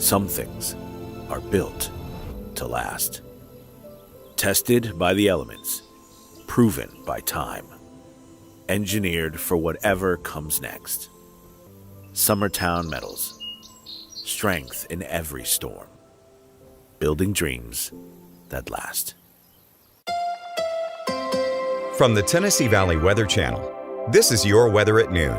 Some things are built to last. Tested by the elements, proven by time, engineered for whatever comes next. Summertown Metals. Strength in every storm. Building dreams that last. From the Tennessee Valley Weather Channel, this is your weather at noon.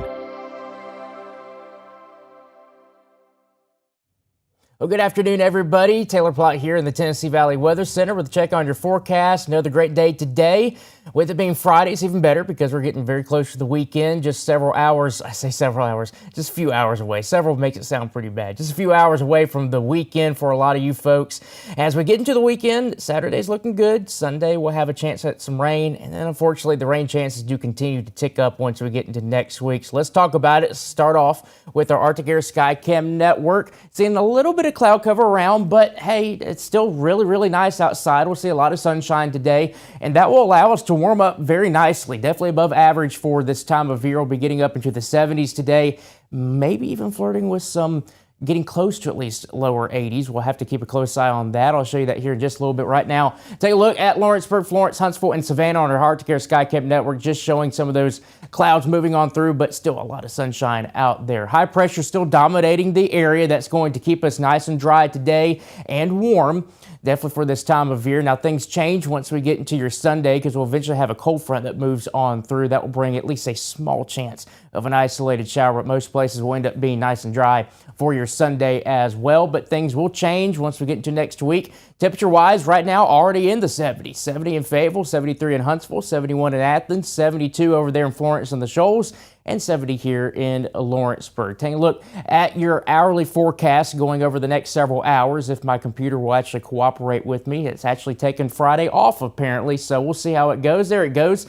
Well, good afternoon, everybody. Taylor Plott here in the Tennessee Valley Weather Center with a check on your forecast. Another great day today. With it being Friday, it's even better because we're getting very close to the weekend. Just several hours, I say several hours, just a few hours away. Several makes it sound pretty bad. Just a few hours away from the weekend for a lot of you folks. As we get into the weekend, Saturday's looking good. Sunday, we'll have a chance at some rain. And then, unfortunately, the rain chances do continue to tick up once we get into next week. So let's talk about it. Start off with our Arctic Air Skycam network. Seeing a little bit of cloud cover around, but hey, it's still really nice outside. We'll see a lot of sunshine today, and that will allow us to warm up very nicely. Definitely above average for this time of year. We'll be getting up into the 70s today, maybe even flirting with some getting close to at least lower 80s. We'll have to keep a close eye on that. I'll show you that here in just a little bit. Right now, take a look at Lawrenceburg, Florence, Huntsville, and Savannah on our Arctic Air Skycam network, just showing some of those clouds moving on through, but still a lot of sunshine out there. High pressure still dominating the area. That's going to keep us nice and dry today and warm. Definitely for this time of year. Now, things change once we get into your Sunday because we'll eventually have a cold front that moves on through. That will bring at least a small chance of an isolated shower, but most places will end up being nice and dry for your Sunday as well. But things will change once we get into next week. Temperature-wise, right now, already in the 70s. 70 in Fayetteville, 73 in Huntsville, 71 in Athens, 72 over there in Florence and the Shoals, and 70 here in Lawrenceburg. Taking a look at your hourly forecast going over the next several hours, if my computer will actually cooperate with me. It's actually taken Friday off, apparently, so we'll see how it goes. There it goes.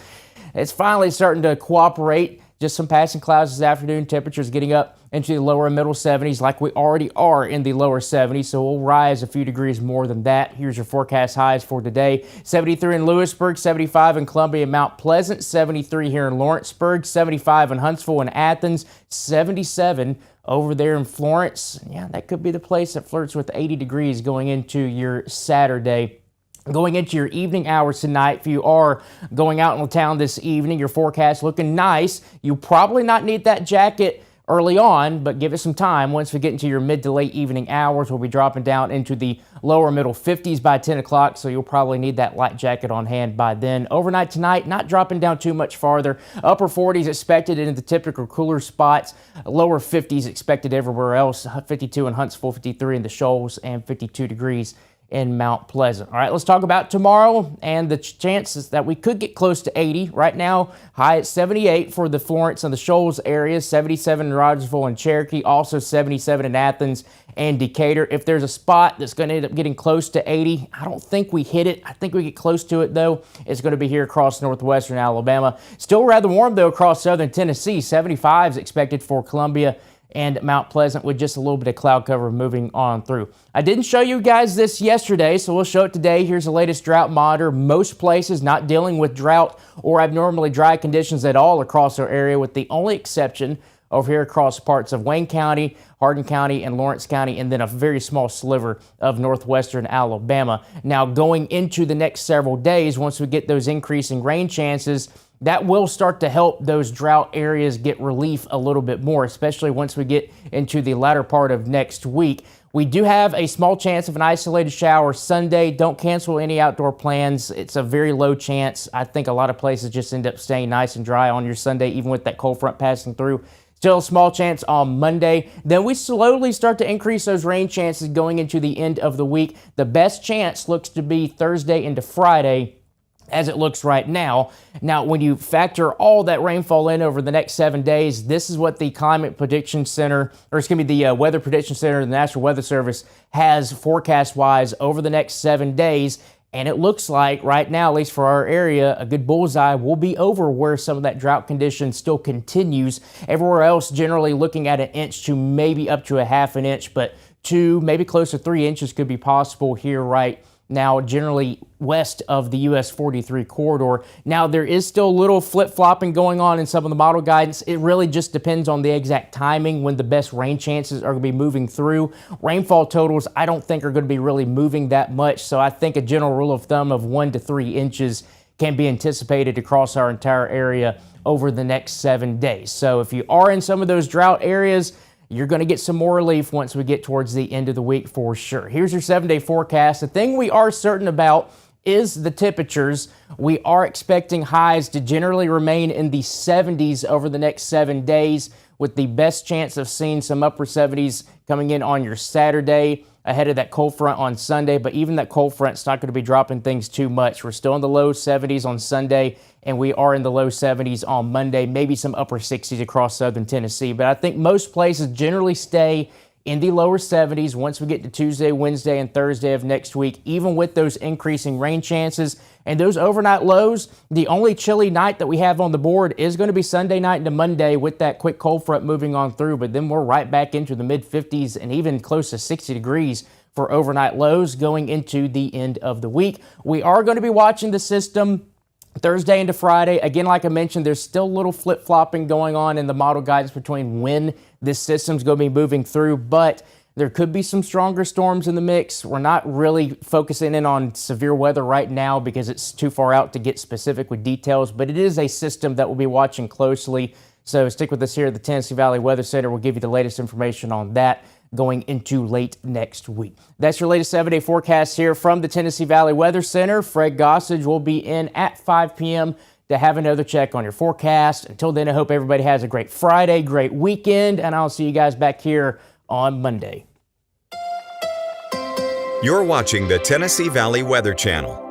It's finally starting to cooperate. Just some passing clouds this afternoon. Temperatures getting up into the lower and middle 70s like we already are in the lower 70s, so we'll rise a few degrees more than that. Here's your forecast highs for today. 73 in Lewisburg, 75 in Columbia and Mount Pleasant, 73 here in Lawrenceburg, 75 in Huntsville and Athens, 77 over there in Florence. Yeah, that could be the place that flirts with 80 degrees going into your Saturday. Going into your evening hours tonight, if you are going out in town this evening, your forecast looking nice. You'll probably not need that jacket early on, but give it some time. Once we get into your mid to late evening hours, we'll be dropping down into the lower middle 50s by 10 o'clock, so you'll probably need that light jacket on hand by then. Overnight tonight, not dropping down too much farther. Upper 40s expected in the typical cooler spots. Lower 50s expected everywhere else. 52 in Huntsville, 53 in the Shoals, and 52 degrees in Mount Pleasant. All right, let's talk about tomorrow and the chances that we could get close to 80. Right now, high at 78 for the Florence and the Shoals areas, 77 in Rogersville and Cherokee, also 77 in Athens and Decatur. If there's a spot that's going to end up getting close to 80, I don't think we hit it. I think we get close to it, though. It's going to be here across northwestern Alabama. Still rather warm, though, across southern Tennessee. 75 is expected for Columbia and Mount Pleasant with just a little bit of cloud cover moving on through. I didn't show you guys this yesterday, so we'll show it today. Here's the latest drought monitor. Most places not dealing with drought or abnormally dry conditions at all across our area, with the only exception over here across parts of Wayne County, Hardin County, and Lawrence County, and then a very small sliver of northwestern Alabama. Now, going into the next several days, once we get those increasing rain chances, that will start to help those drought areas get relief a little bit more, especially once we get into the latter part of next week. We do have a small chance of an isolated shower Sunday. Don't cancel any outdoor plans. It's a very low chance. I think a lot of places just end up staying nice and dry on your Sunday, even with that cold front passing through. Still a small chance on Monday. Then we slowly start to increase those rain chances going into the end of the week. The best chance looks to be Thursday into Friday, as it looks right now. Now, when you factor all that rainfall in over the next 7 days, this is what the Climate Prediction Center, or excuse me, the Weather Prediction Center of the National Weather Service has forecast-wise over the next 7 days. And it looks like right now, at least for our area, a good bullseye will be over where some of that drought condition still continues. Everywhere else, generally looking at an inch to maybe up to a half an inch, but 2, maybe close to 3 inches could be possible here right now generally west of the US 43 corridor. Now, there is still a little flip-flopping going on in some of the model guidance. It really just depends on the exact timing when the best rain chances are going to be moving through. Rainfall totals, I don't think are going to be really moving that much, so I think a general rule of thumb of 1 to 3 inches can be anticipated across our entire area over the next 7 days. So if you are in some of those drought areas, you're going to get some more relief once we get towards the end of the week for sure. Here's your 7-day forecast. The thing we are certain about is the temperatures. We are expecting highs to generally remain in the 70s over the next 7 days, with the best chance of seeing some upper 70s coming in on your Saturday ahead of that cold front on Sunday. But even that cold front's not going to be dropping things too much. We're still in the low 70s on Sunday, and we are in the low 70s on Monday, maybe some upper 60s across southern Tennessee. But I think most places generally stay in the lower 70s once we get to Tuesday, Wednesday, and Thursday of next week, even with those increasing rain chances. And those overnight lows, the only chilly night that we have on the board is going to be Sunday night into Monday with that quick cold front moving on through. But then we're right back into the mid-50s and even close to 60 degrees for overnight lows going into the end of the week. We are going to be watching the system Thursday into Friday. Again, like I mentioned, there's still a little flip-flopping going on in the model guidance between when this system's going to be moving through, but there could be some stronger storms in the mix. We're not really focusing in on severe weather right now because it's too far out to get specific with details, but it is a system that we'll be watching closely. So stick with us here at the Tennessee Valley Weather Center. We'll give you the latest information on that going into late next week. That's your latest 7-day forecast here from the Tennessee Valley Weather Center. Fred Gossage will be in at 5 p.m. to have another check on your forecast. Until then, I hope everybody has a great Friday, great weekend, and I'll see you guys back here on Monday. You're watching the Tennessee Valley Weather Channel.